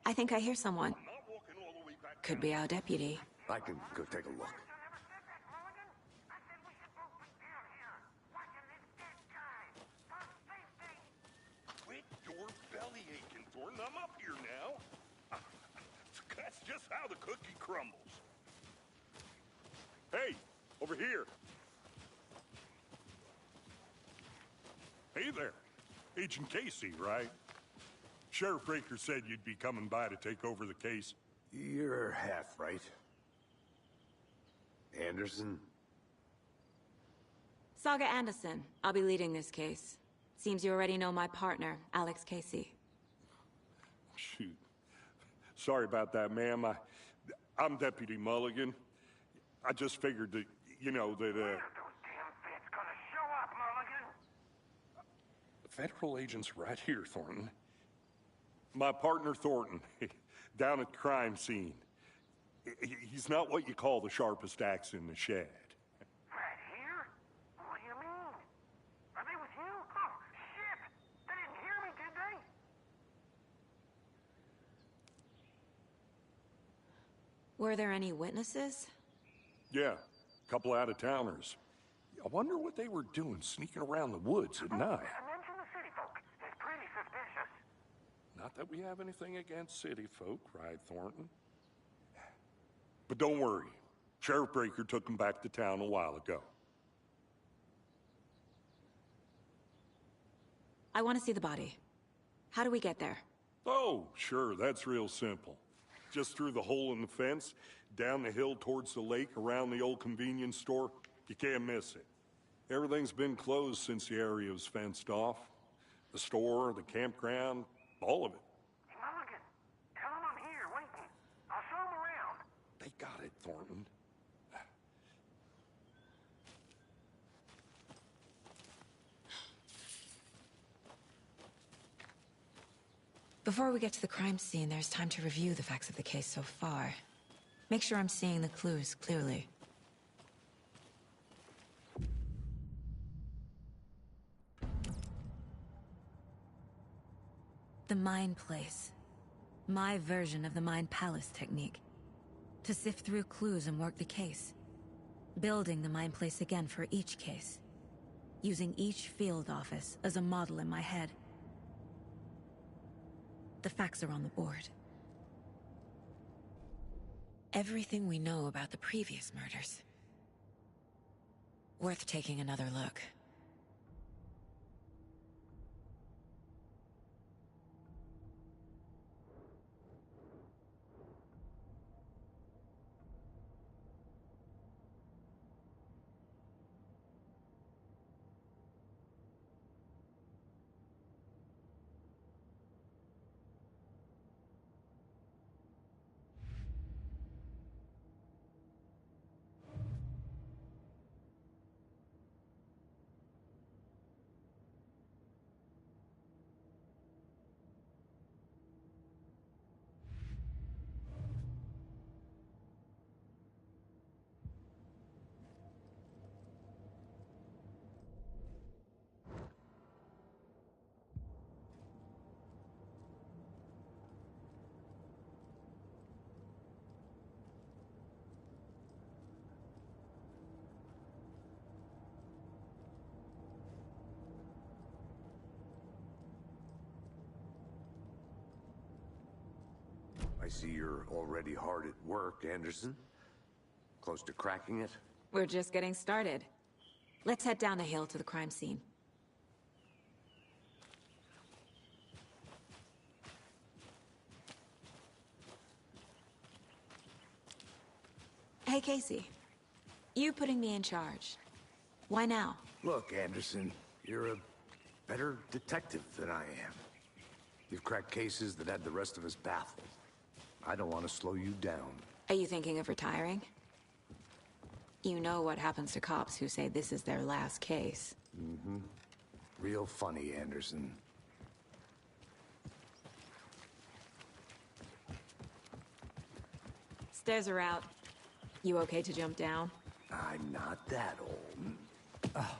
I think I hear someone. Could be our deputy. I can go take a look. Quit your belly aching, Thornton. I'm up here now. That's just how the cookie crumbles. Hey, over here. Hey there. Agent Casey, right? Sheriff Raker said you'd be coming by to take over the case. You're half right. Anderson? Saga Anderson. I'll be leading this case. Seems you already know my partner, Alex Casey. Shoot. Sorry about that, ma'am. I'm Deputy Mulligan. I just figured that, you know, that, When are those damn feds gonna show up, Mulligan? Federal agent's right here, Thornton. My partner, Thornton, down at the crime scene. He's not what you call the sharpest axe in the shed. Right here? What do you mean? Are they with you? Oh, shit! They didn't hear me, did they? Were there any witnesses? Yeah, a couple out-of-towners. I wonder what they were doing sneaking around the woods at night. Mention the city folk. It's pretty suspicious. Not that we have anything against city folk, right, Thornton? But don't worry. Sheriff Raker took them back to town a while ago. I want to see the body. How do we get there? Oh, sure, that's real simple. Just through the hole in the fence, down the hill towards the lake, around the old convenience store. You can't miss it. Everything's been closed since the area was fenced off. The store, the campground, all of it. Hey, Mulligan, tell them I'm here, waiting. I'll show them around. They got it, Thornton. Before we get to the crime scene, there's time to review the facts of the case so far. Make sure I'm seeing the clues clearly. The Mind Place. My version of the Mind Palace technique. To sift through clues and work the case. Building the Mind Place again for each case. Using each field office as a model in my head. The facts are on the board. Everything we know about the previous murders. Worth taking another look. I see you're already hard at work, Anderson. Close to cracking it? We're just getting started. Let's head down the hill to the crime scene. Hey, Casey. You putting me in charge. Why now? Look, Anderson, you're a better detective than I am. You've cracked cases that had the rest of us baffled. I don't want to slow you down. Are you thinking of retiring? You know what happens to cops who say this is their last case. Mm-hmm. Real funny, Anderson. Stairs are out. You okay to jump down? I'm not that old. Oh.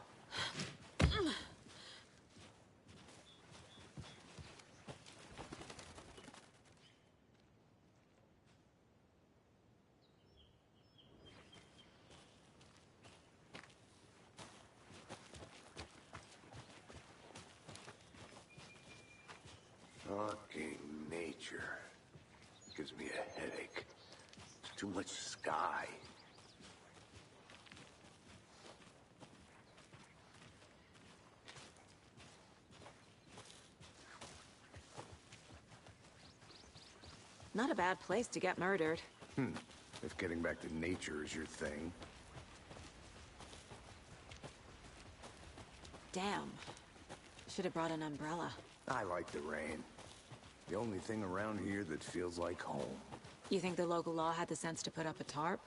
Fucking nature. Gives me a headache. There's too much sky. Not a bad place to get murdered. If getting back to nature is your thing. Damn. Should have brought an umbrella. I like the rain. The only thing around here that feels like home. You think the local law had the sense to put up a tarp?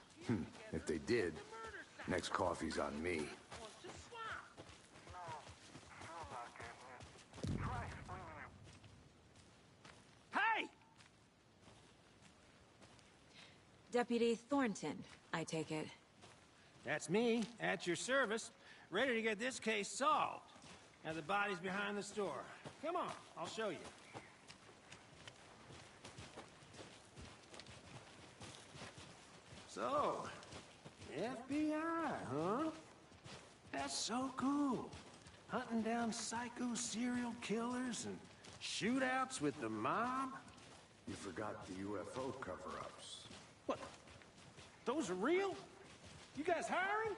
If they did, next coffee's on me. Hey! Deputy Thornton, I take it. That's me, at your service, ready to get this case solved. Now the body's behind the store. Come on, I'll show you. So, FBI, huh? That's so cool. Hunting down psycho serial killers and shootouts with the mob? You forgot the UFO cover-ups. What? Those are real? You guys hiring?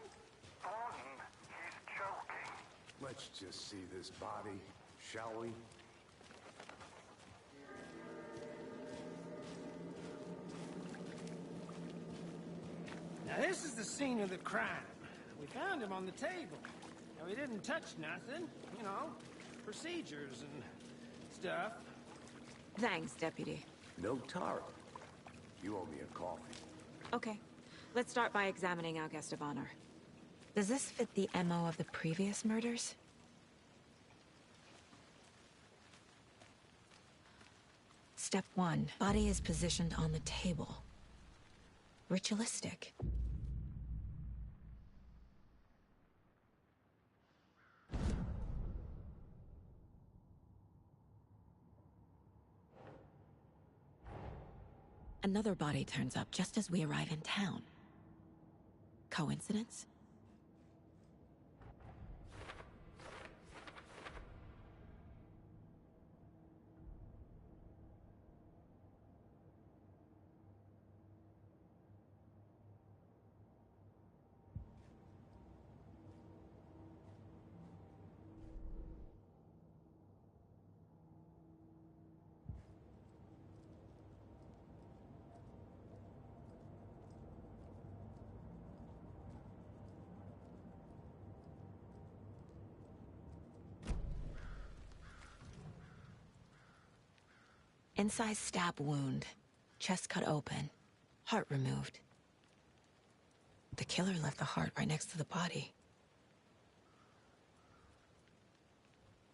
Thornton, he's joking. Let's just see this body, shall we? Now this is the scene of the crime. We found him on the table. Now we didn't touch nothing, you know, procedures and stuff. Thanks, Deputy. No tarp. You owe me a coffee. Okay. Let's start by examining our guest of honor. Does this fit the MO of the previous murders? Step 1. Body is positioned on the table. Ritualistic. Another body turns up just as we arrive in town. Coincidence? Incised stab wound. Chest cut open. Heart removed. The killer left the heart right next to the body.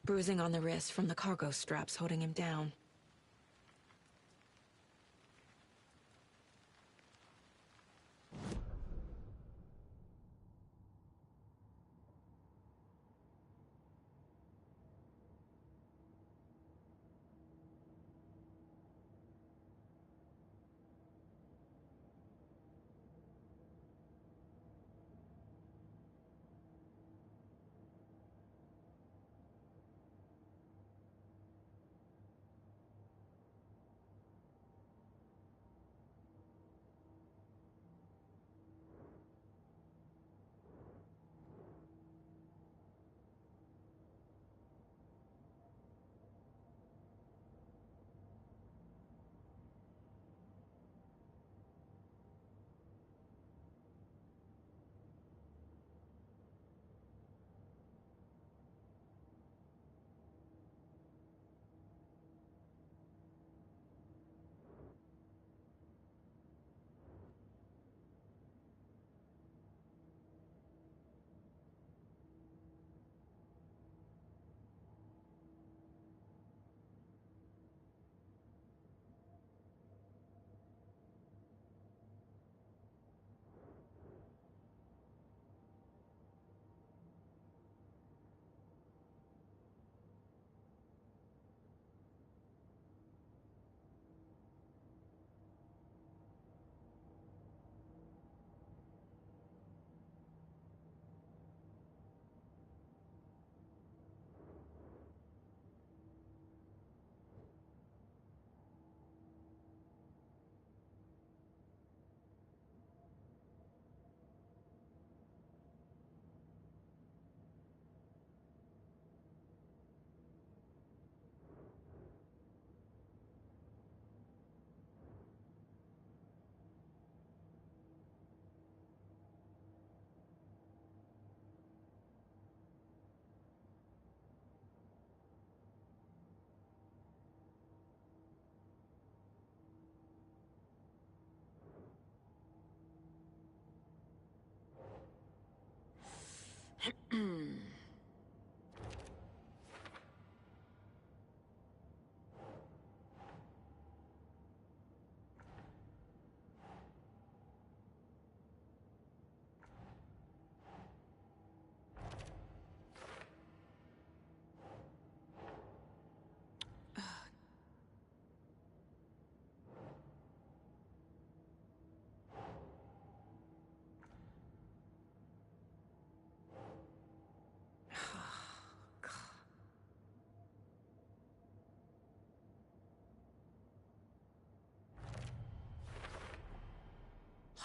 Bruising on the wrist from the cargo straps holding him down.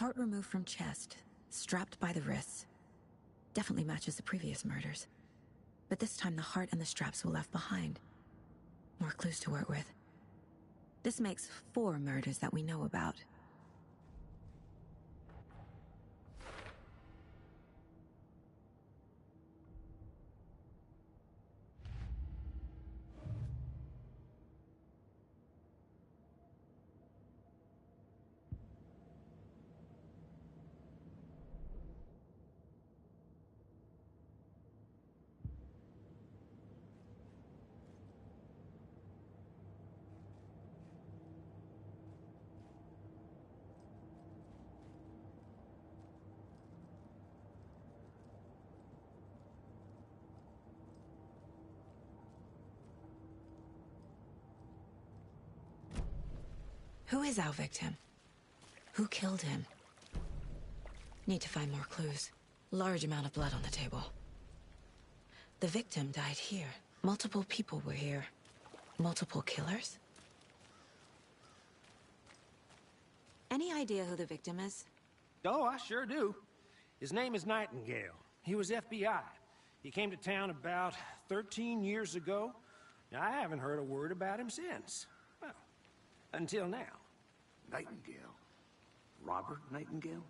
Heart removed from chest, strapped by the wrists. Definitely matches the previous murders. But this time the heart and the straps were left behind. More clues to work with. This makes 4 murders that we know about. Who is our victim? Who killed him? Need to find more clues. Large amount of blood on the table. The victim died here. Multiple people were here. Multiple killers? Any idea who the victim is? Oh, I sure do. His name is Nightingale. He was FBI. He came to town about 13 years ago. I haven't heard a word about him since. Well, until now. Nightingale? Robert Nightingale?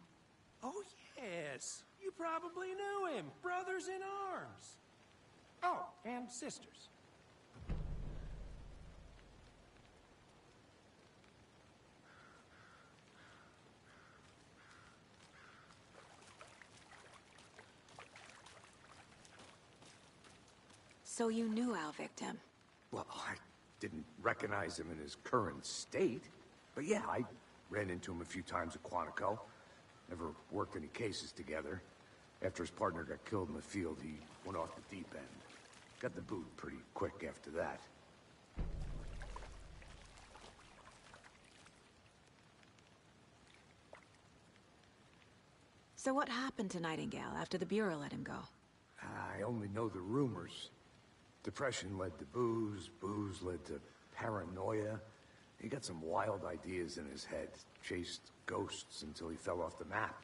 Oh, yes. You probably knew him. Brothers in arms. Oh, and sisters. So you knew our victim? Well, I didn't recognize him in his current state. But yeah, I ran into him a few times at Quantico. Never worked any cases together. After his partner got killed in the field, he went off the deep end. Got the boot pretty quick after that. So what happened to Nightingale after the Bureau let him go? I only know the rumors. Depression led to booze, booze led to paranoia. He got some wild ideas in his head, chased ghosts until he fell off the map.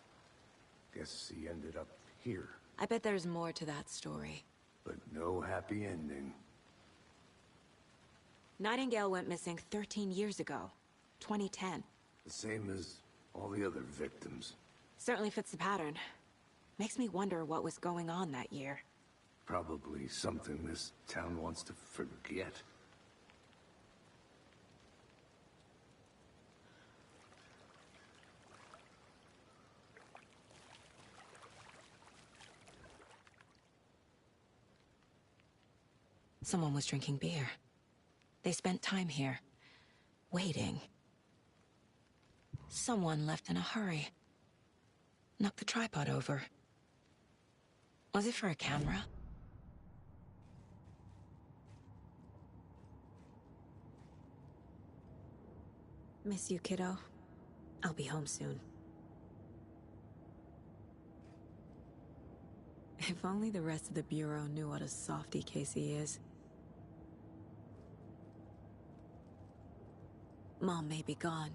Guess he ended up here. I bet there's more to that story. But no happy ending. Nightingale went missing 13 years ago. 2010. The same as all the other victims. Certainly fits the pattern. Makes me wonder what was going on that year. Probably something this town wants to forget. Someone was drinking beer. They spent time here, waiting. Someone left in a hurry. Knocked the tripod over. Was it for a camera? Miss you, kiddo. I'll be home soon. If only the rest of the Bureau knew what a softy Casey is. Mom may be gone,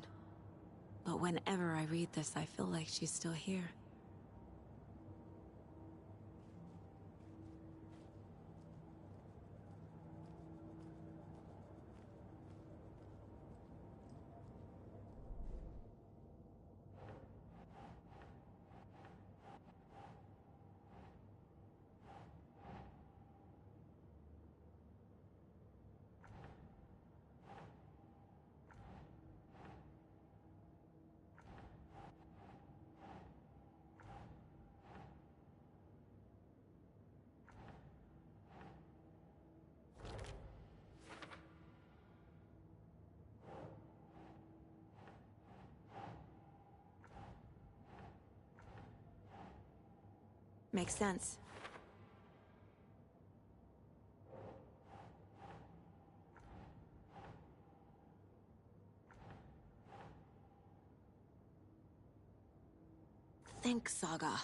but whenever I read this, I feel like she's still here. Makes sense. Think, Saga.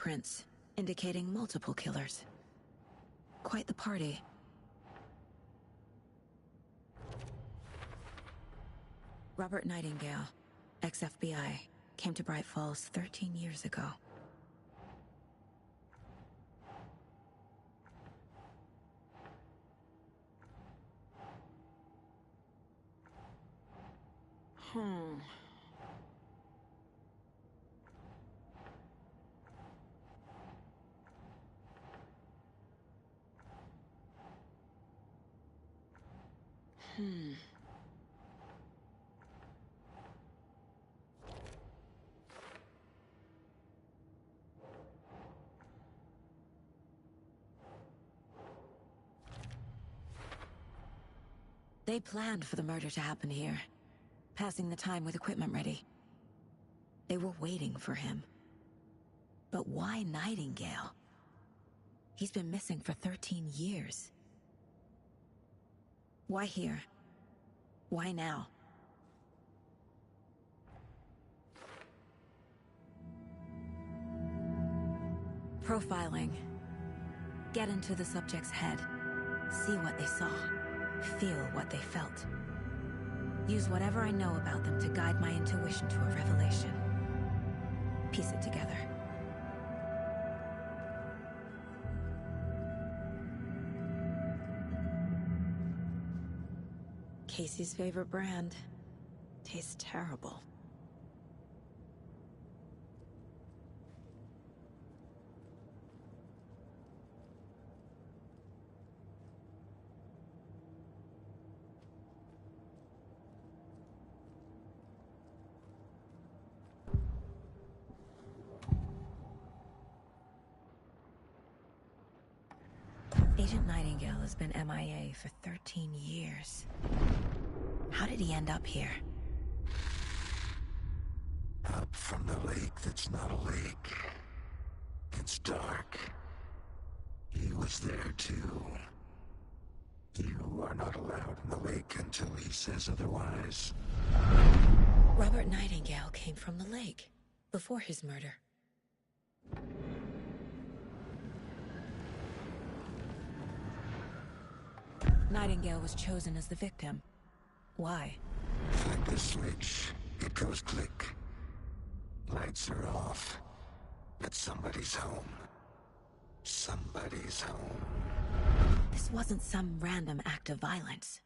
fingerprints, indicating multiple killers. Quite the party. Robert Nightingale, ex-FBI, came to Bright Falls 13 years ago. They planned for the murder to happen here, passing the time with equipment ready. They were waiting for him. But why Nightingale? He's been missing for 13 years. Why here? Why now? Profiling. Get into the subject's head. See what they saw. Feel what they felt. Use whatever I know about them to guide my intuition to a revelation. Piece it together. Casey's favorite brand. Tastes terrible. Agent Nightingale has been MIA for 13 years. How did he end up here? Up from the lake that's not a lake. It's dark. He was there too. You are not allowed in the lake until he says otherwise. Robert Nightingale came from the lake, before his murder. Nightingale was chosen as the victim. Why? Flip the switch, it goes click. Lights are off. But somebody's home. Somebody's home. This wasn't some random act of violence.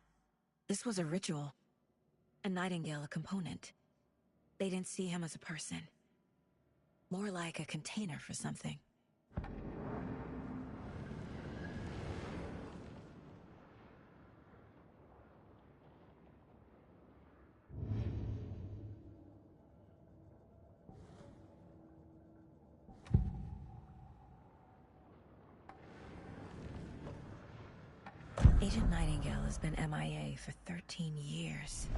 This was a ritual. And Nightingale a component. They didn't see him as a person. More like a container for something. Agent Nightingale has been MIA for 13 years.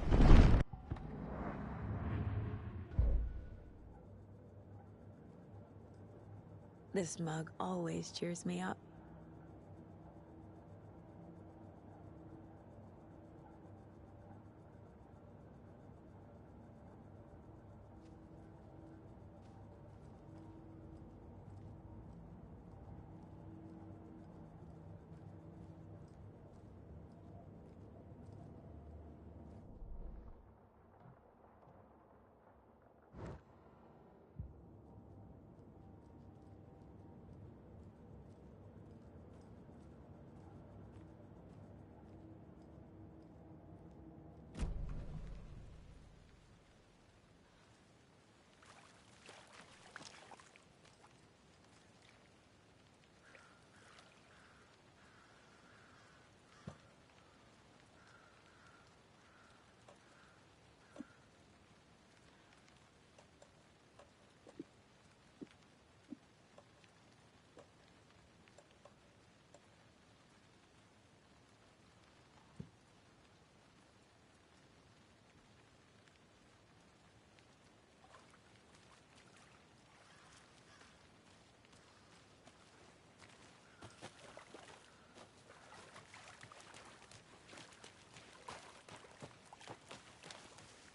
This mug always cheers me up.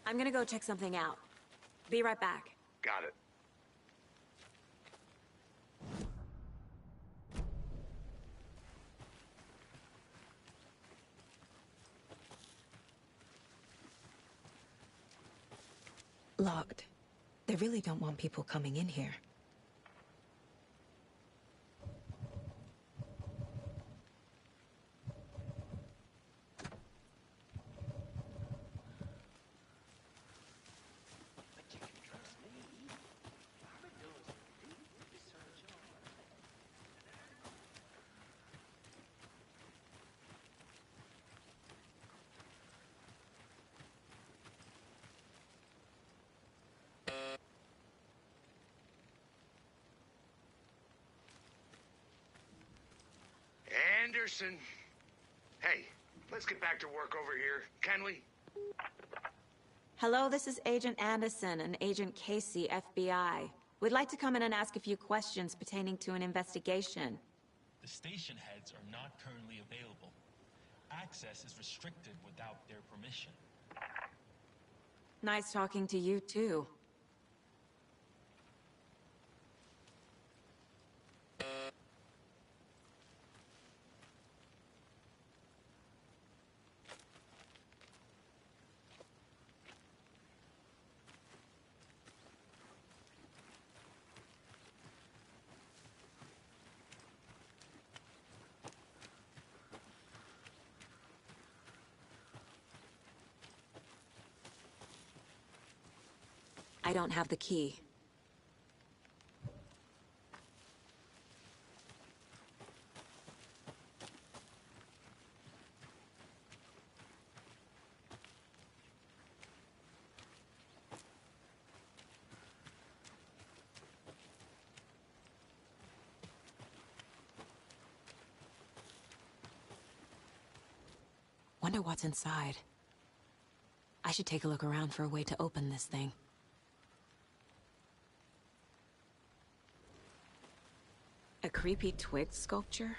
I'm gonna go check something out. Be right back. Got it. Locked. They really don't want people coming in here. Anderson. Hey, let's get back to work over here, can we? Hello, this is Agent Anderson and Agent Casey, FBI. We'd like to come in and ask a few questions pertaining to an investigation. The station heads are not currently available. Access is restricted without their permission. Nice talking to you, too. I don't have the key. Wonder what's inside. I should take a look around for a way to open this thing. A creepy twig sculpture?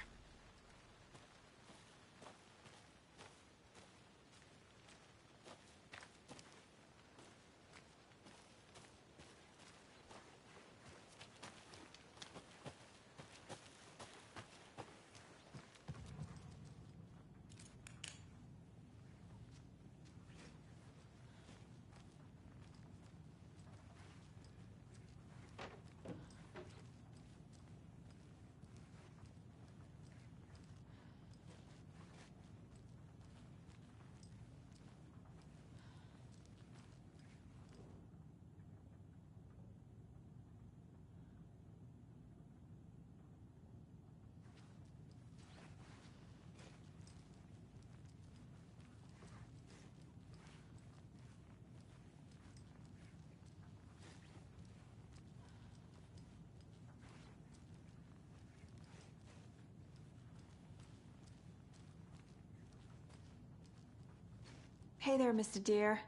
Hey there, Mr. Deer.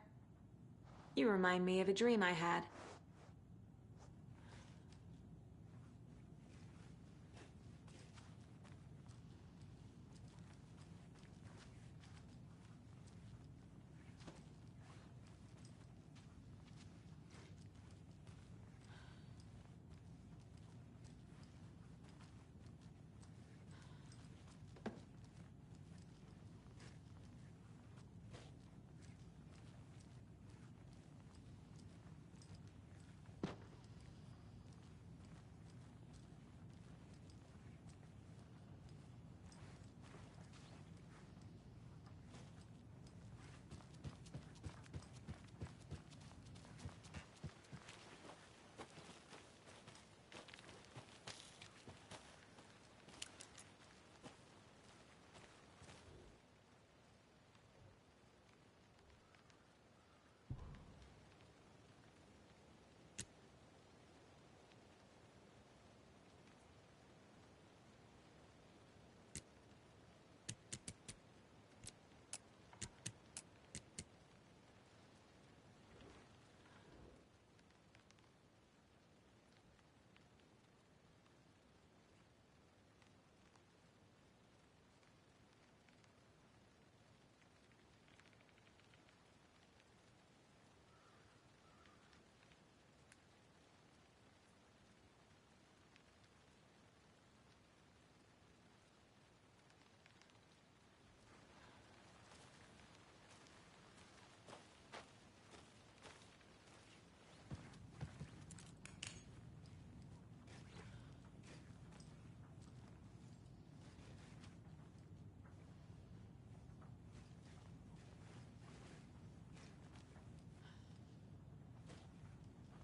You remind me of a dream I had.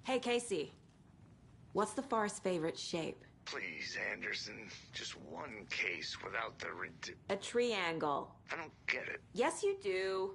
Hey, Casey. What's the far's favorite shape? Please, Anderson. Just one case without the A triangle. I don't get it. Yes, you do.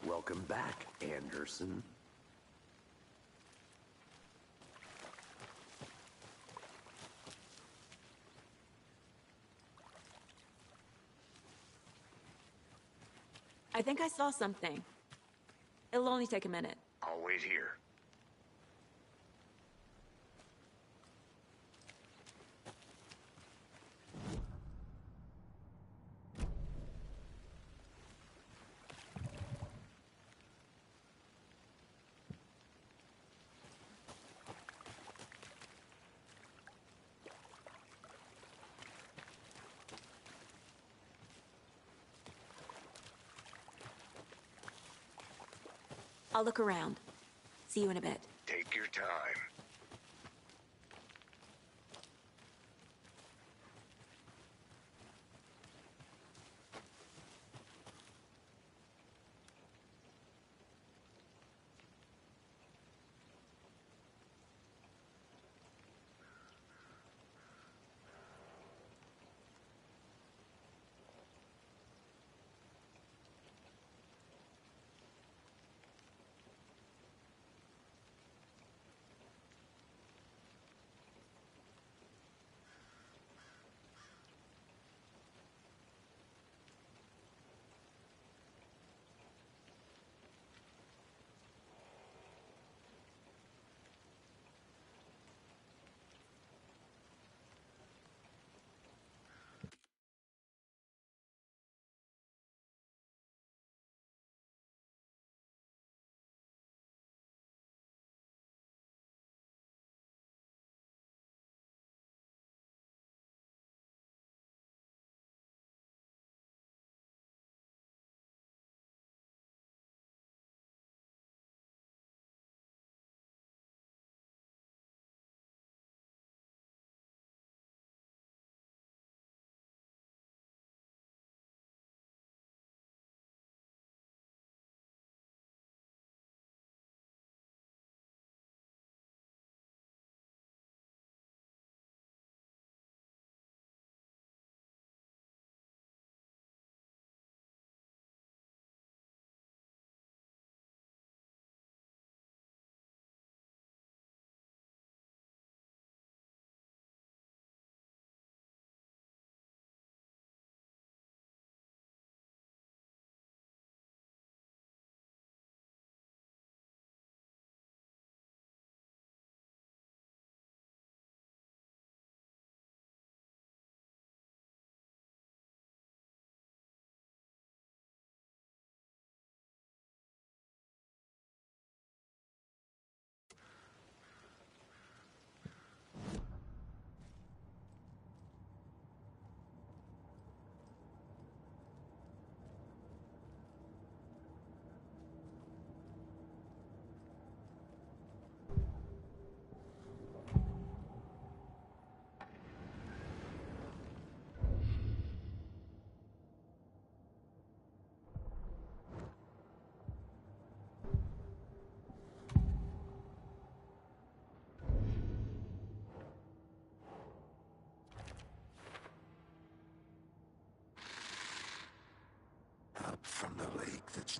Welcome back, Anderson. I think I saw something. It'll only take a minute. I'll wait here. I'll look around. See you in a bit. Take your time.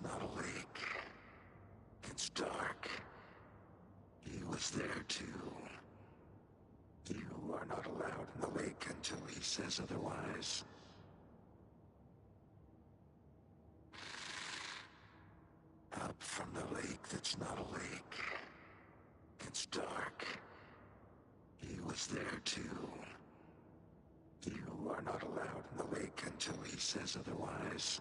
that's not a lake. It's dark. He was there too. You are not allowed in the lake until he says otherwise. Up from the lake that's not a lake. It's dark. He was there too. You are not allowed in the lake until he says otherwise.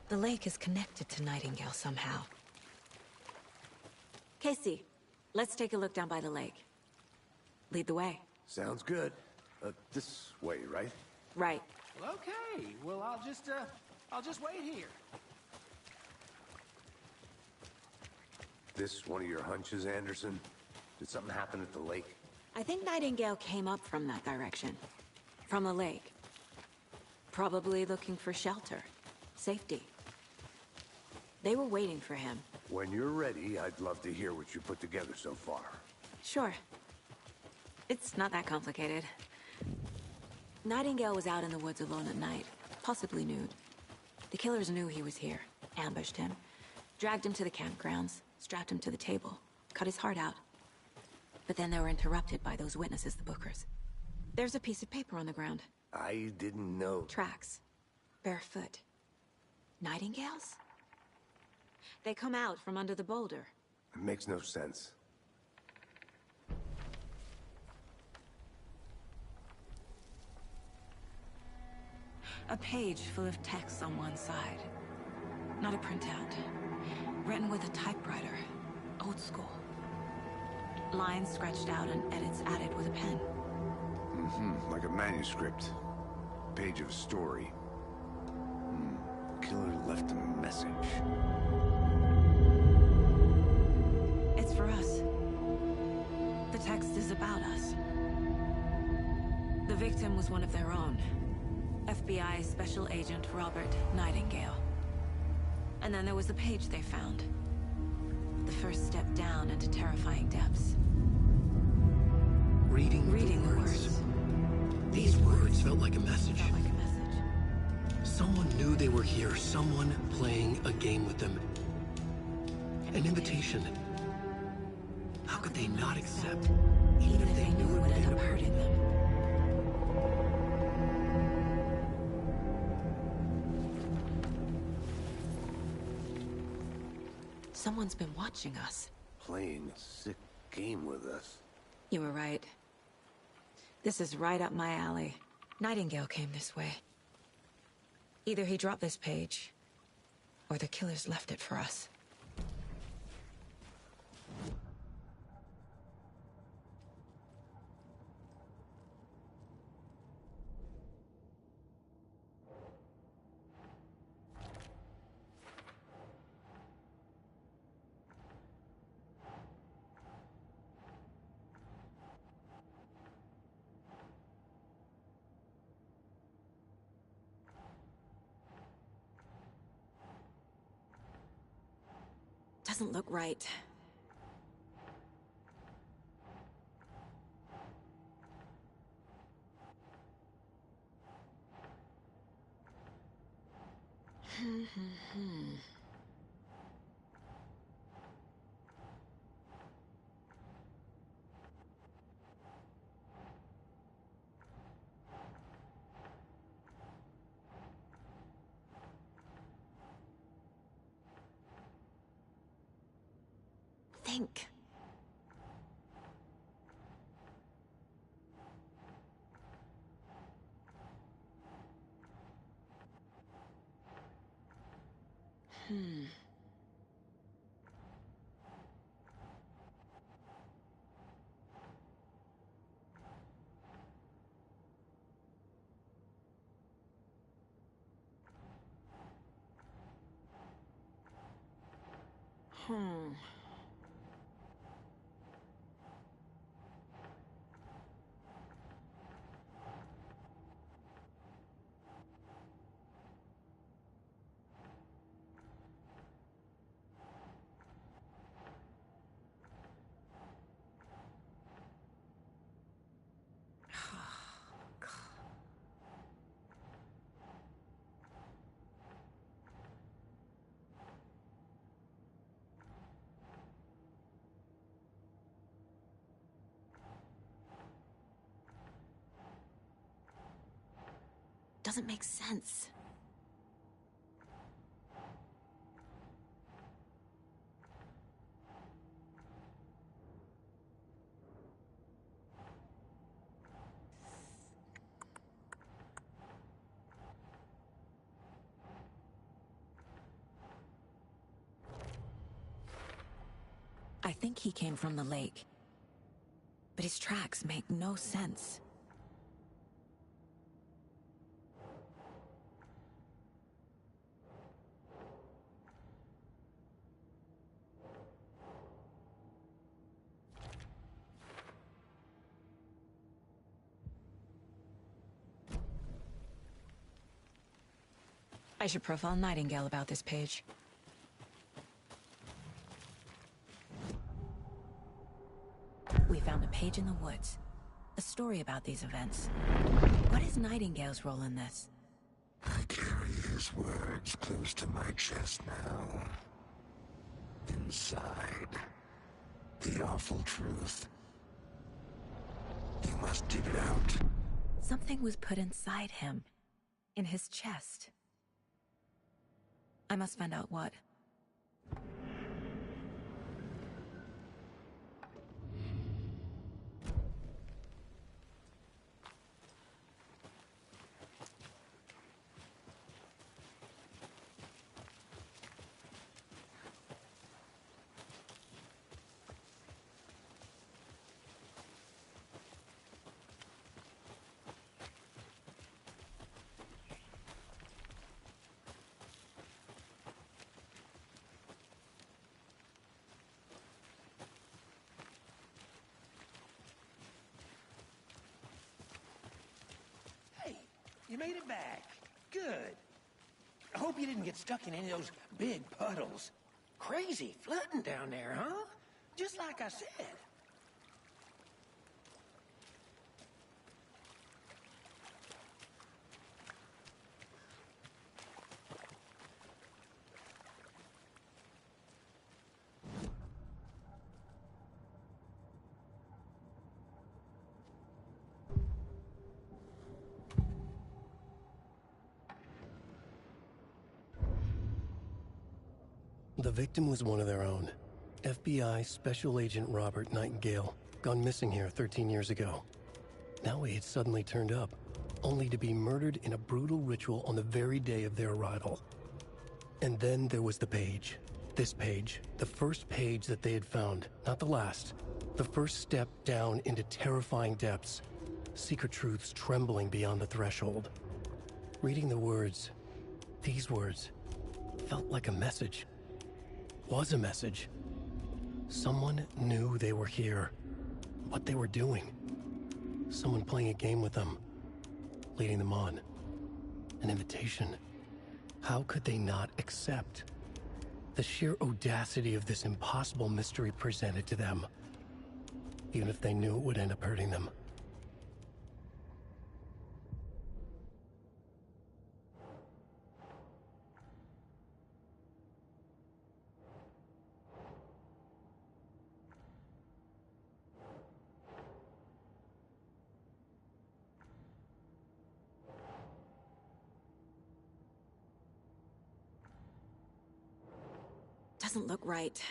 The lake is connected to Nightingale somehow. Casey, let's take a look down by the lake. Lead the way. Sounds good. This way, right? Right. Well, okay. Well, I'll just wait here. This one of your hunches, Anderson? Did something happen at the lake? I think Nightingale came up from that direction. From the lake. Probably looking for shelter. Safety. They were waiting for him. When you're ready, I'd love to hear what you put together so far. Sure. It's not that complicated. Nightingale was out in the woods alone at night, possibly nude. The killers knew he was here, ambushed him, dragged him to the campgrounds, strapped him to the table, cut his heart out. But then they were interrupted by those witnesses, the Bookers. There's a piece of paper on the ground. I didn't know. Tracks. Barefoot. Nightingales? They come out from under the boulder. It makes no sense. A page full of text on one side. Not a printout. Written with a typewriter. Old school. Lines scratched out and edits added with a pen. Like a manuscript. Page of a story. Killer left a message. It's for us. The text is about us. The victim was one of their own. FBI Special Agent Robert Nightingale. And then there was the page they found. The first step down into terrifying depths. Reading the words. These words felt like a message. Felt like a message. Someone knew they were here. Someone playing a game with them. An invitation. How could they not accept? Even if they knew it would end up hurting them. Someone's been watching us. Playing a sick game with us. You were right. This is right up my alley. Nightingale came this way. Either he dropped this page, or the killers left it for us. Doesn't look right. Think. Doesn't make sense. I think he came from the lake. But his tracks make no sense. I should profile Nightingale about this page. We found a page in the woods. A story about these events. What is Nightingale's role in this? I carry his words close to my chest now. Inside, the awful truth. You must dig it out. Something was put inside him. In his chest. I must find out what. You made it back. Good. I hope you didn't get stuck in any of those big puddles. Crazy flooding down there, huh? Just like I said. The victim was one of their own. FBI Special Agent Robert Nightingale, gone missing here 13 years ago. Now he had suddenly turned up, only to be murdered in a brutal ritual on the very day of their arrival. And then there was the page. This page, the first page that they had found, not the last. The first step down into terrifying depths. Secret truths trembling beyond the threshold. Reading the words, these words, felt like a message. Was a message. Someone knew they were here. What they were doing. Someone playing a game with them. Leading them on. An invitation. How could they not accept? The sheer audacity of this impossible mystery presented to them. Even if they knew it would end up hurting them. Doesn't look right.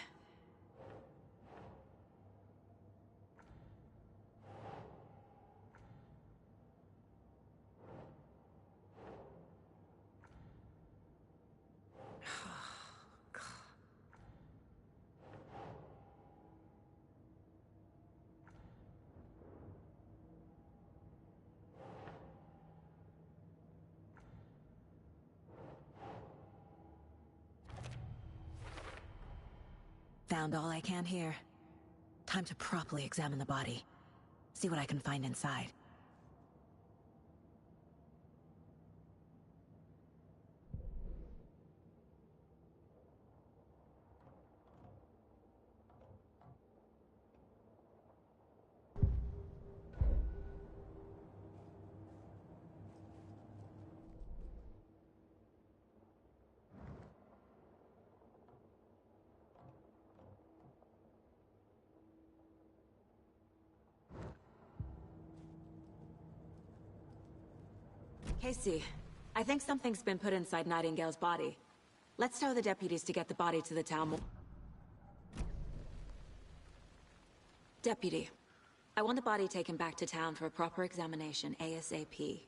Found all I can here. Time to properly examine the body. See what I can find inside. Casey, I think something's been put inside Nightingale's body. Let's tell the deputies to get the body to the town. Deputy, I want the body taken back to town for a proper examination ASAP.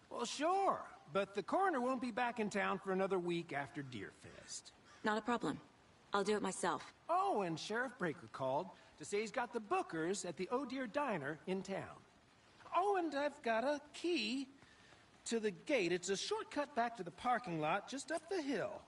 Well, sure, but the coroner won't be back in town for another week after Deerfest. Not a problem. I'll do it myself. Oh, and Sheriff Breaker called to say he's got the Bookers at the Oh Dear Diner in town. Oh, and I've got a key to the gate. It's a shortcut back to the parking lot just up the hill.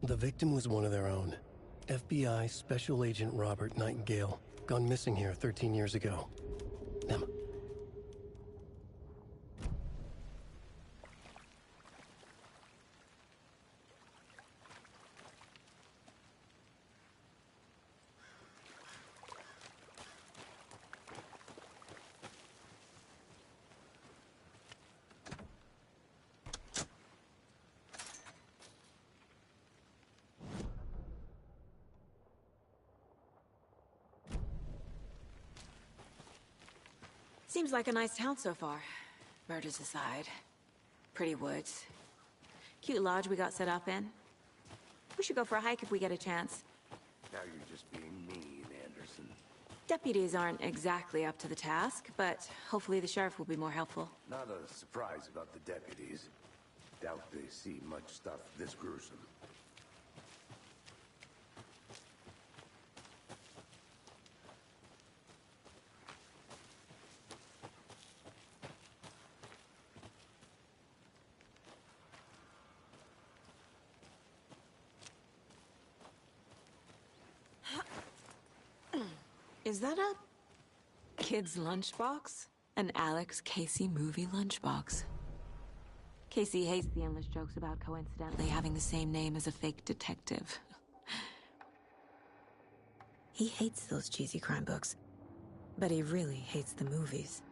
The victim was one of their own. FBI Special Agent Robert Nightingale, gone missing here 13 years ago. Now, seems like a nice town so far. Murders aside. Pretty woods. Cute lodge we got set up in. We should go for a hike if we get a chance. Now you're just being mean, Anderson. Deputies aren't exactly up to the task, but hopefully the sheriff will be more helpful. Not a surprise about the deputies. Doubt they see much stuff this gruesome. Is that a kid's lunchbox? An Alex Casey movie lunchbox. Casey hates the endless jokes about coincidentally having the same name as a fake detective. He hates those cheesy crime books, but he really hates the movies.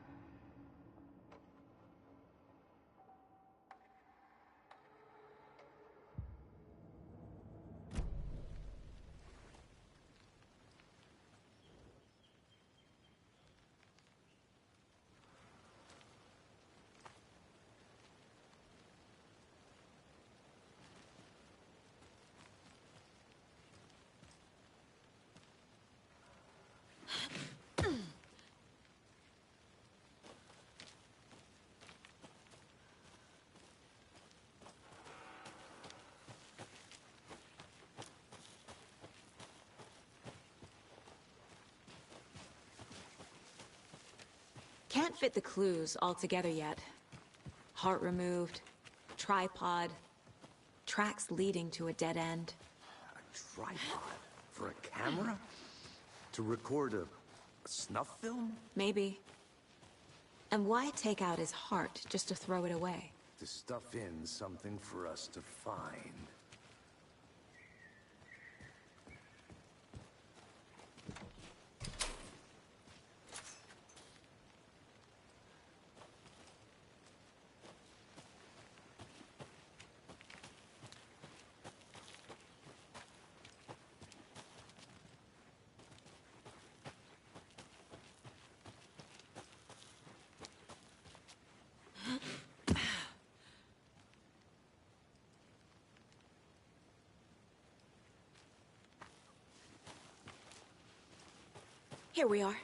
Can't fit the clues all together yet. Heart removed, tripod, tracks leading to a dead end. A tripod? For a camera? To record a snuff film? Maybe. And why take out his heart just to throw it away? To stuff in something for us to find. Here we are.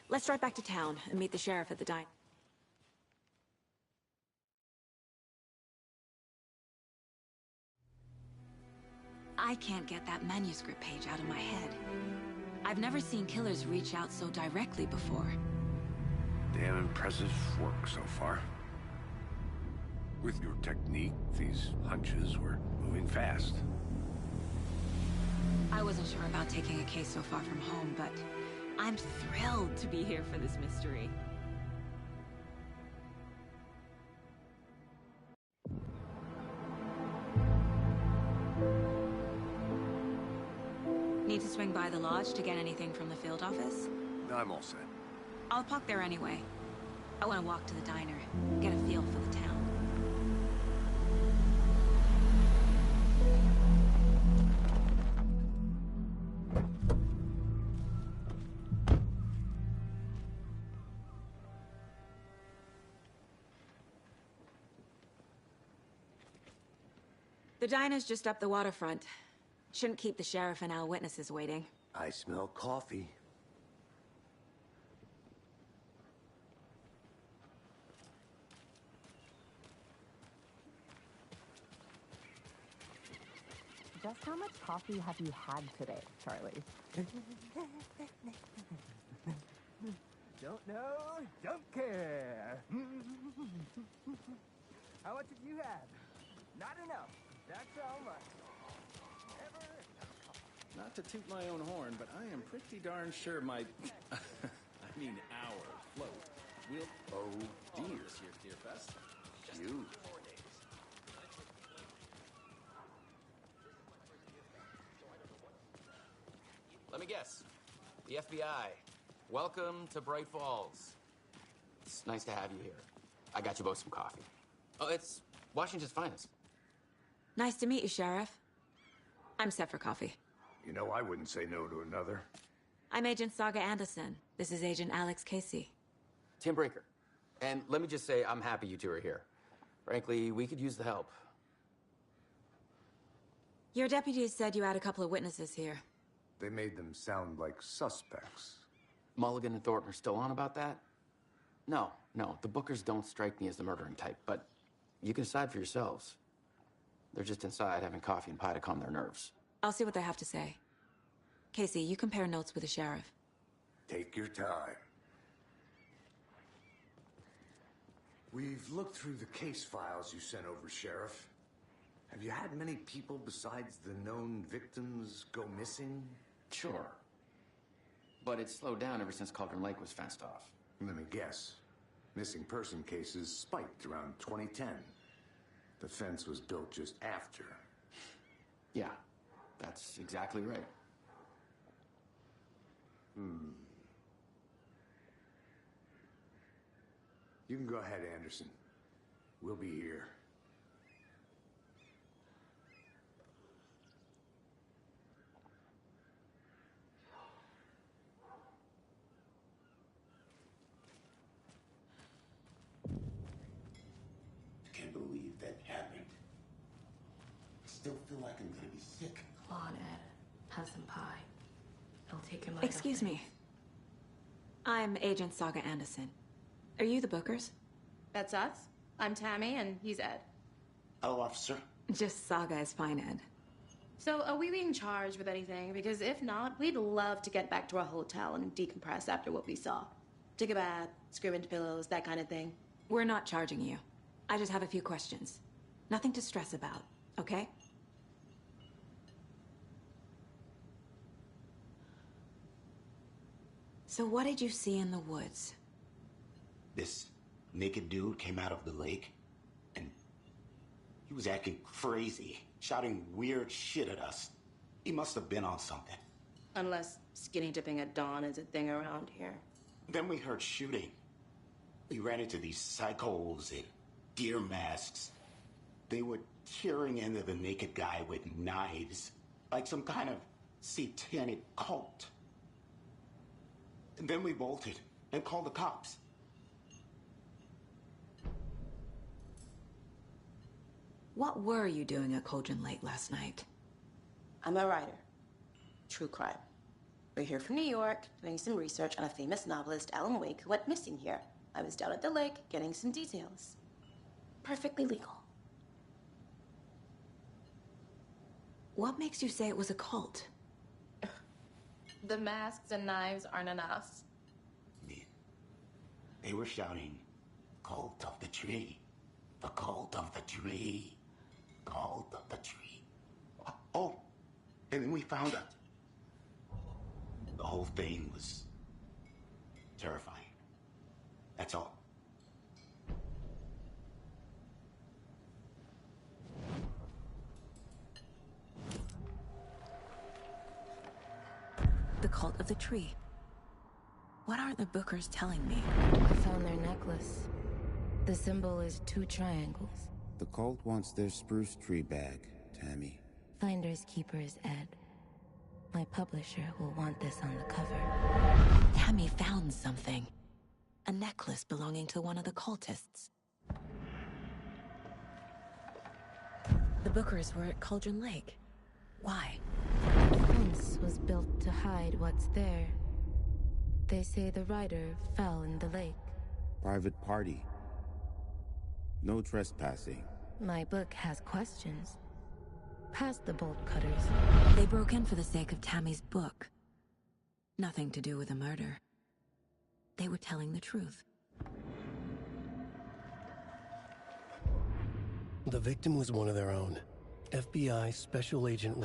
Let's drive back to town and meet the sheriff at the diner. I can't get that manuscript page out of my head. I've never seen killers reach out so directly before. Damn impressive work so far. With your technique, these hunches were moving fast. I wasn't sure about taking a case so far from home, but I'm thrilled to be here for this mystery. Need to swing by the lodge to get anything from the field office? No, I'm all set. I'll park there anyway. I want to walk to the diner, get a feel for the town. The diner's just up the waterfront. Shouldn't keep the sheriff and our witnesses waiting. I smell coffee. Just how much coffee have you had today, Charlie? Don't know, don't care. How much have you had? Not enough. That's how much. Ever enough. Not to toot my own horn, but I am pretty darn sure my... I mean our float will... Oh, dear. This year's Deer Fest. You. Let me guess. The FBI. Welcome to Bright Falls. It's nice to have you here. I got you both some coffee. Oh, it's Washington's finest. Nice to meet you, Sheriff. I'm set for coffee. You know, I wouldn't say no to another. I'm Agent Saga Anderson. This is Agent Alex Casey. Tim Breaker. And let me just say, I'm happy you two are here. Frankly, we could use the help. Your deputies said you had a couple of witnesses here. They made them sound like suspects. Mulligan and Thornton are still on about that? No, the Bookers don't strike me as the murdering type, but you can decide for yourselves. They're just inside having coffee and pie to calm their nerves. I'll see what they have to say. Casey, you compare notes with the sheriff. Take your time. We've looked through the case files you sent over, Sheriff. Have you had many people besides the known victims go missing? Sure. But it's slowed down ever since Cauldron Lake was fenced off. Let me guess. Missing person cases spiked around 2010. The fence was built just after. Yeah, that's exactly right. You can go ahead, Anderson. We'll be here. I can't believe that happened. I still feel like I'm gonna be sick. Come on, Ed. Have some pie. It'll take your mind off Excuse things. me. I'm Agent Saga Anderson. Are you the Bookers? That's us. I'm Tammy, and he's Ed. Hello, officer. Just Saga is fine, Ed. So, are we being charged with anything? Because if not, we'd love to get back to our hotel and decompress after what we saw. Take a bath, scream into pillows, that kind of thing. We're not charging you. I just have a few questions. Nothing to stress about, okay? So what did you see in the woods? This naked dude came out of the lake, and he was acting crazy, shouting weird shit at us. He must have been on something. Unless skinny dipping at dawn is a thing around here. Then we heard shooting. We ran into these psychos in deer masks. They were tearing into the naked guy with knives, like some kind of satanic cult. And then we bolted and called the cops. What were you doing at Cauldron Lake last night? I'm a writer. True crime. We're here from New York, doing some research on a famous novelist, Alan Wake, who went missing here. I was down at the lake, getting some details. Perfectly legal. What makes you say it was a cult? The masks and knives aren't enough. They were shouting, "Cult of the tree." The cult of the tree. Cult of the tree. Oh, and then we found out. The whole thing was terrifying. That's all. The cult of the tree. What are the Bookers telling me? I found their necklace. The symbol is 2 triangles. The cult wants their spruce tree back, Tammy. Finders keepers, Ed. My publisher will want this on the cover. Tammy found something. A necklace belonging to one of the cultists. The Bookers were at Cauldron Lake. Why? The fence was built to hide what's there. They say the rider fell in the lake. Private party. No trespassing. My book has questions. Past the bolt cutters. They broke in for the sake of Tammy's book. Nothing to do with a murder. They were telling the truth. The victim was one of their own. FBI Special Agent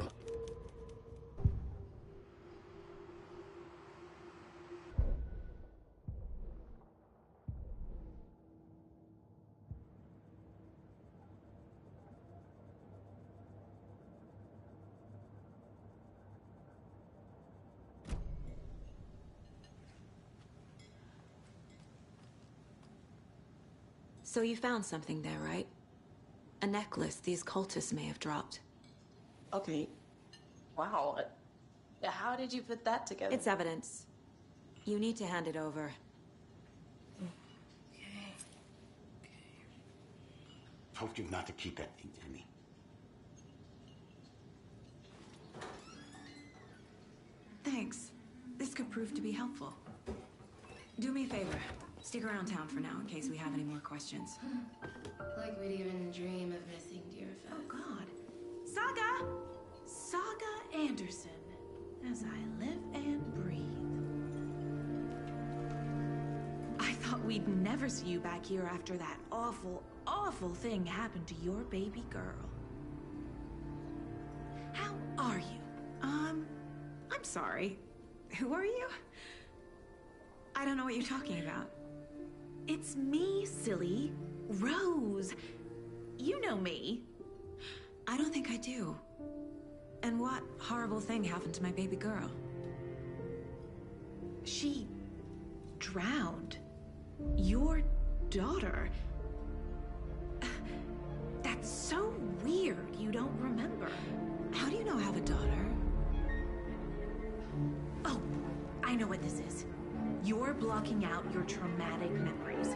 So you found something there, right? A necklace these cultists may have dropped. Okay. Wow. How did you put that together? It's evidence. You need to hand it over. Told you not to keep that thing, Tammy. Thanks. This could prove to be helpful. Do me a favor. Stick around town for now in case we have any more questions. Like we'd even dream of missing dear Fez. Oh, God. Saga Anderson. As I live and breathe. I thought we'd never see you back here after that awful, awful thing happened to your baby girl. How are you? I'm sorry. Who are you? I don't know what you're talking about. It's me, silly. Rose. You know me. I don't think I do. And what horrible thing happened to my baby girl? She drowned. Your daughter. That's so weird you don't remember. How do you know I have a daughter? Oh, I know what this is. You're blocking out your traumatic memories.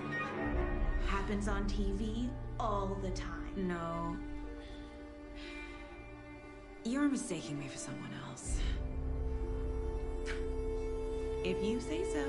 Happens on TV all the time. No. You're mistaking me for someone else. If you say so.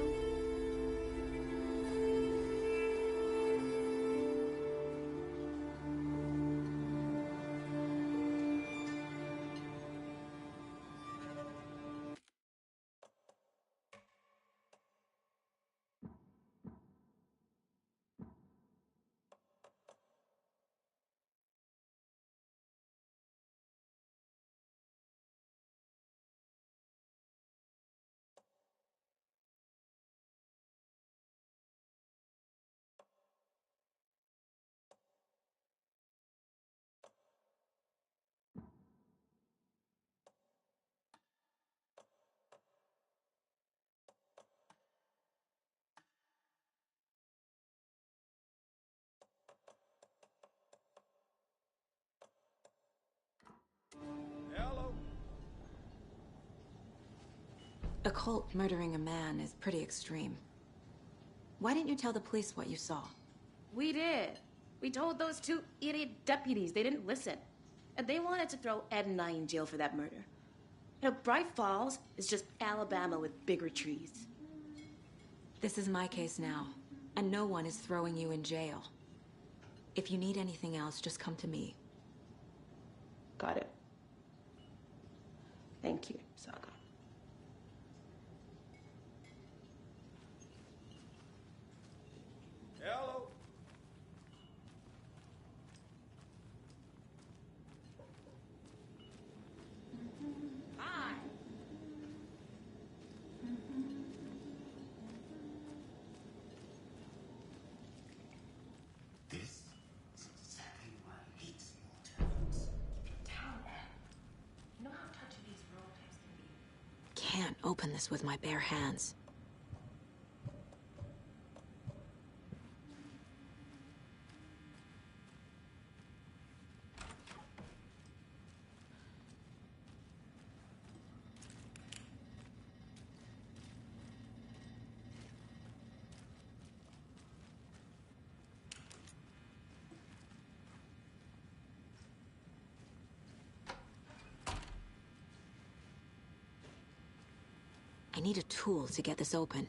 Hello. A cult murdering a man is pretty extreme. Why didn't you tell the police what you saw? We did. We told those 2 idiot deputies. They didn't listen. And they wanted to throw Ed and I in jail for that murder. You know, Bright Falls is just Alabama with bigger trees. This is my case now, and no one is throwing you in jail. If you need anything else, just come to me. Got it. Thank you, Saga. Hello. can't open this with my bare hands. I need a tool to get this open.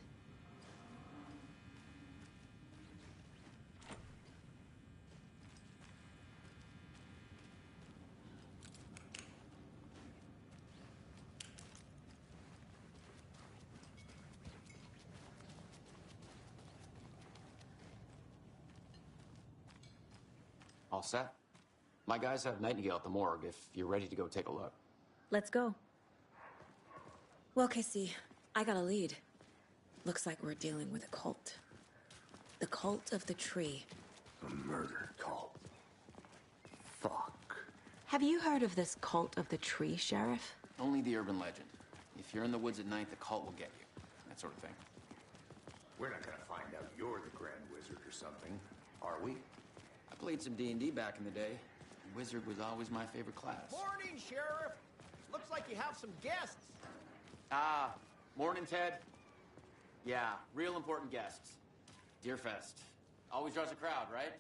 All set? My guys have Nightingale at the morgue if you're ready to go take a look. Let's go. Well, Casey, I got a lead. Looks like we're dealing with a cult. The cult of the tree. A murder cult. Fuck. Have you heard of this cult of the tree, Sheriff? Only the urban legend. If you're in the woods at night, the cult will get you. That sort of thing. We're not gonna find out you're the Grand Wizard or something, are we? I played some D&D back in the day. Wizard was always my favorite class. Morning, Sheriff. Looks like you have some guests. Ah, morning, Ted. Yeah, real important guests. Deerfest. Always draws a crowd, right?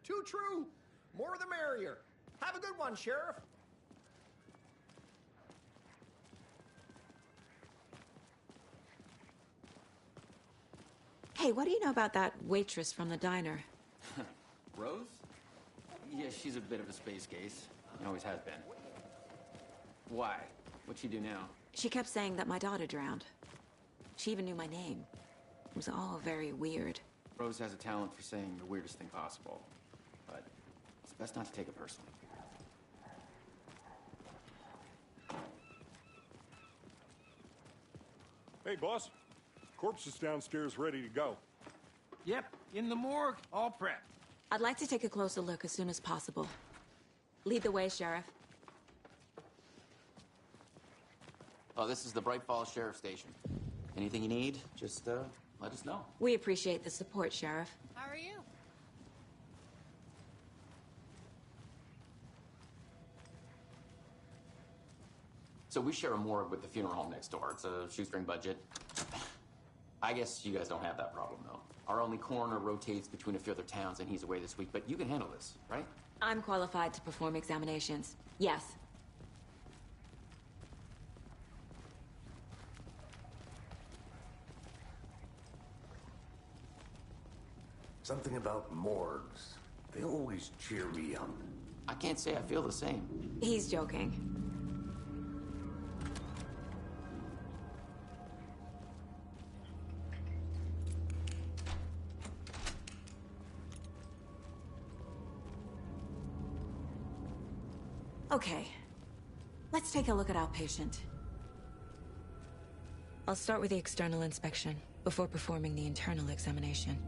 Too true. More the merrier. Have a good one, Sheriff. Hey, what do you know about that waitress from the diner? Rose? Yeah, she's a bit of a space case. Always has been. Why? What'd she do now? She kept saying that my daughter drowned. She even knew my name. It was all very weird. Rose has a talent for saying the weirdest thing possible. But it's best not to take it personally. Hey, boss. Corpse is downstairs ready to go. Yep, in the morgue, all prepped. I'd like to take a closer look as soon as possible. Lead the way, Sheriff. Oh, this is the Bright Falls Sheriff Station. Anything you need, just let us know. We appreciate the support, Sheriff. How are you? So we share a morgue with the funeral home next door. It's a shoestring budget. I guess you guys don't have that problem, though. Our only coroner rotates between a few other towns, and he's away this week, but you can handle this, right? I'm qualified to perform examinations. Yes. Something about morgues. They always cheer me up. I can't say I feel the same. He's joking. Okay, let's take a look at our patient. I'll start with the external inspection before performing the internal examination.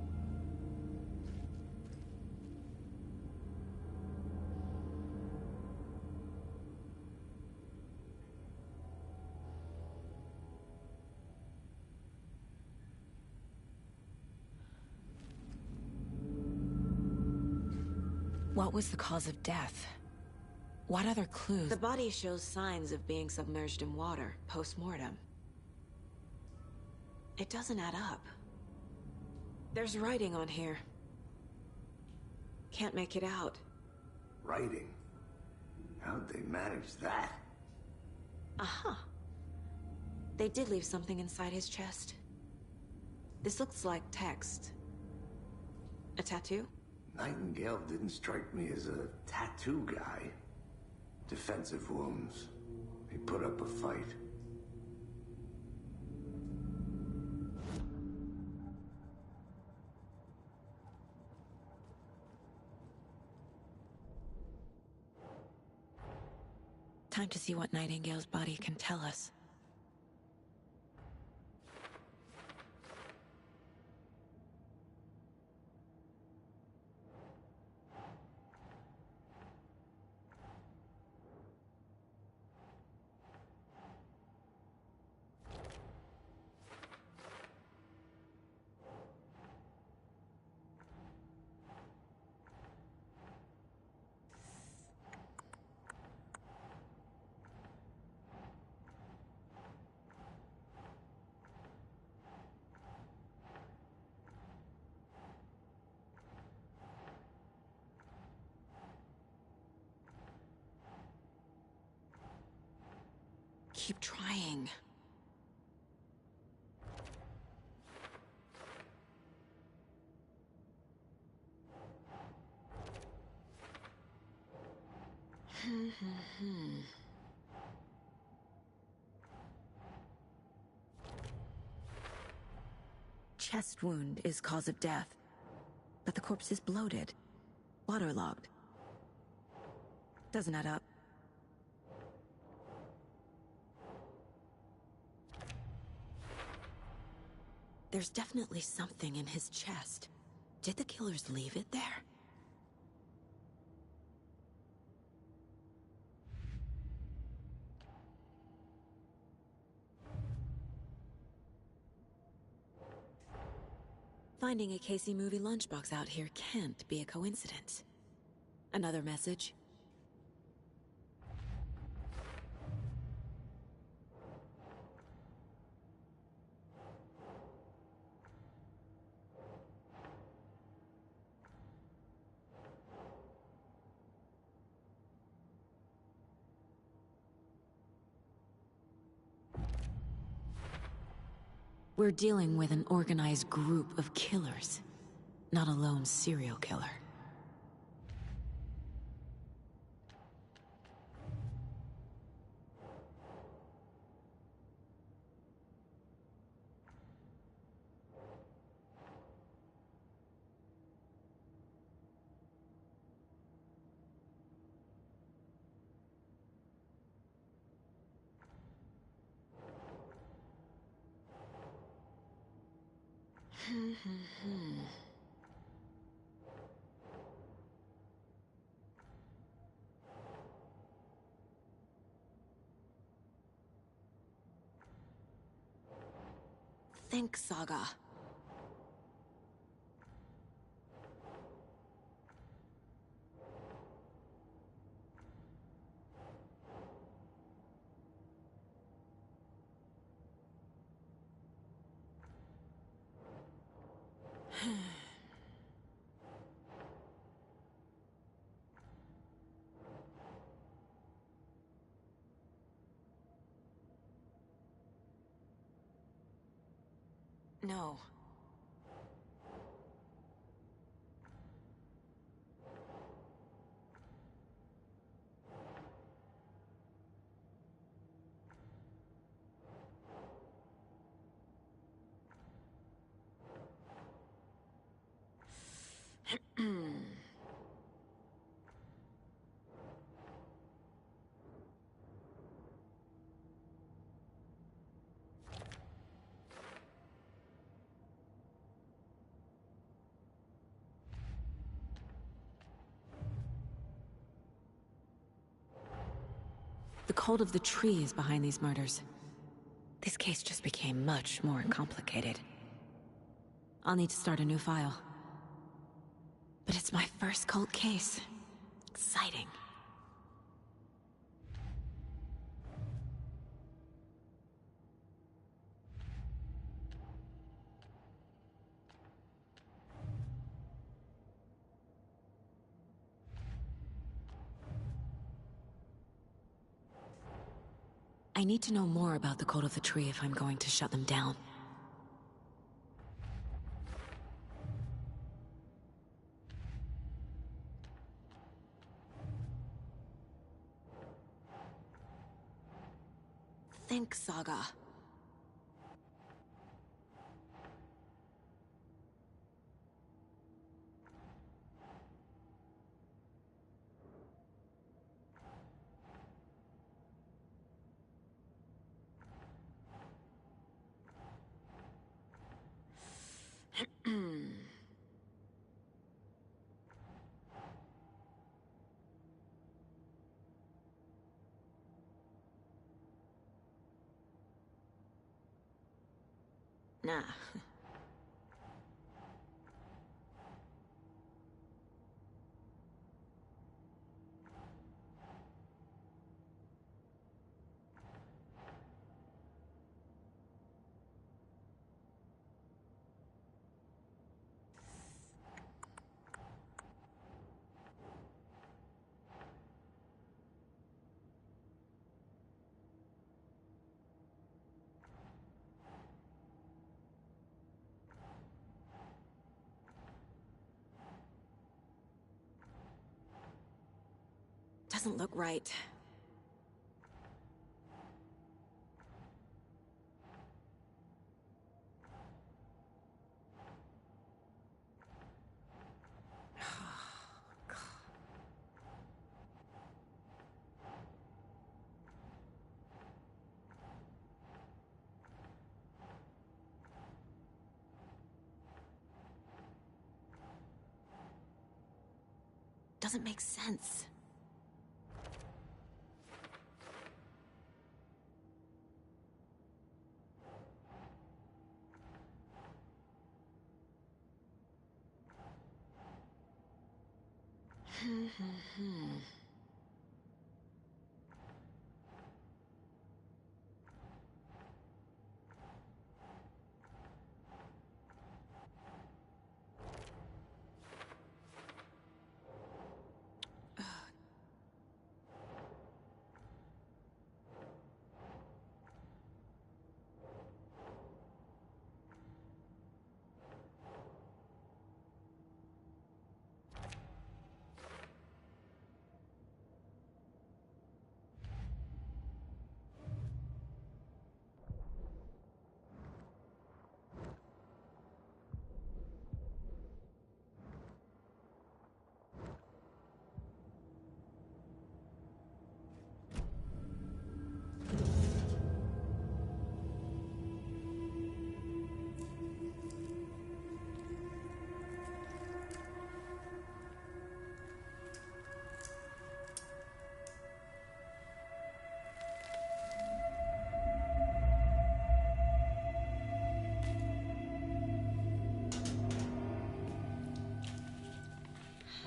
What was the cause of death? What other clues? The body shows signs of being submerged in water, post-mortem. It doesn't add up. There's writing on here. Can't make it out. Writing? How'd they manage that? Uh-huh. They did leave something inside his chest. This looks like text. A tattoo? Nightingale didn't strike me as a tattoo guy. Defensive wounds. He put up a fight. Time to see what Nightingale's body can tell us. keep trying. Chest wound is cause of death, but the corpse is bloated, waterlogged. Doesn't add up. There's definitely something in his chest. Did the killers leave it there? Finding a Casey movie lunchbox out here can't be a coincidence. Another message? We're dealing with an organized group of killers, not a lone serial killer. Think, Saga. No. The cult of the tree is behind these murders. This case just became much more complicated. I'll need to start a new file. But it's my first cult case. Exciting. I need to know more about the cult of the tree if I'm going to shut them down. Think, Saga. Nah. Doesn't look right. Doesn't make sense.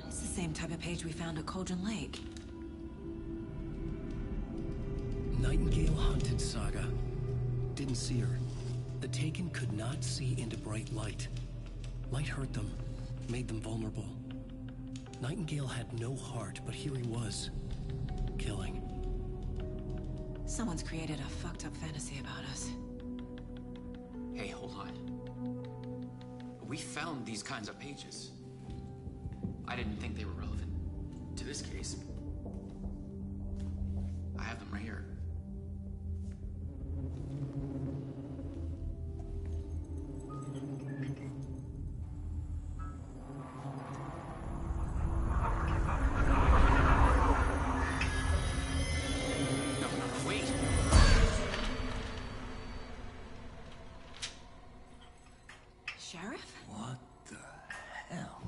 Same type of page we found at Cauldron Lake. Nightingale Hunted Saga. Didn't see her. The Taken could not see into bright light. Light hurt them, made them vulnerable. Nightingale had no heart, but here he was, killing. Someone's created a fucked up fantasy about us. Hey, hold on. We found these kinds of pages. I didn't think they were relevant to this case. I have them right here. No, wait! Sheriff? What the hell?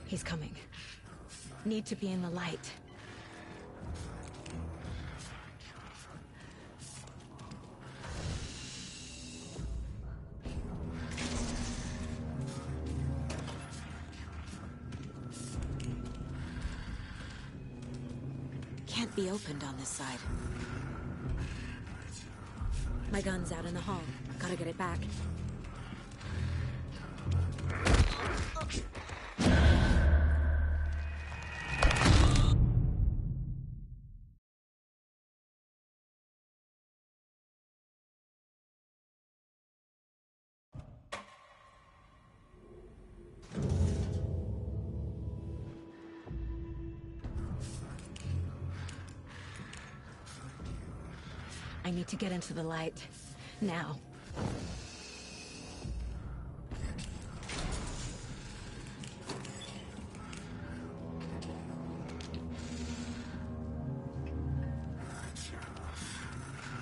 He's coming. Need to be in the light. can't be opened on this side. My gun's out in the hall. Gotta get it back. I need to get into the light. Now.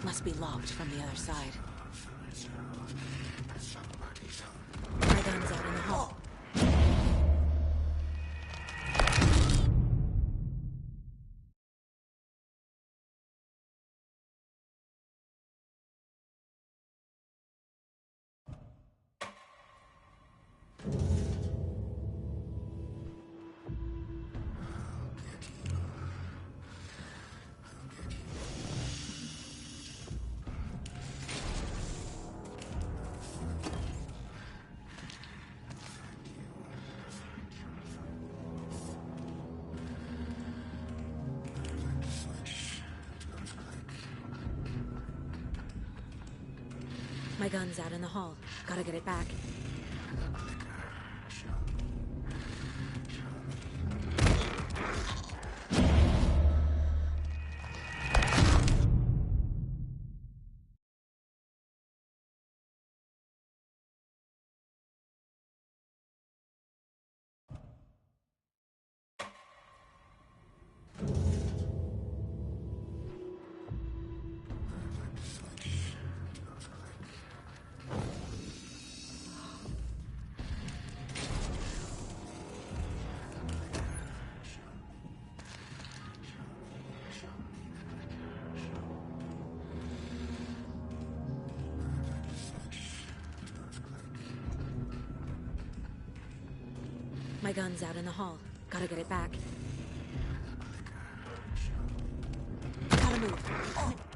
Must be locked from the other side. My gun's out in the hall. My gun's out in the hall. Gotta get it back. My gun's out in the hall. Gotta get it back. Gotta move.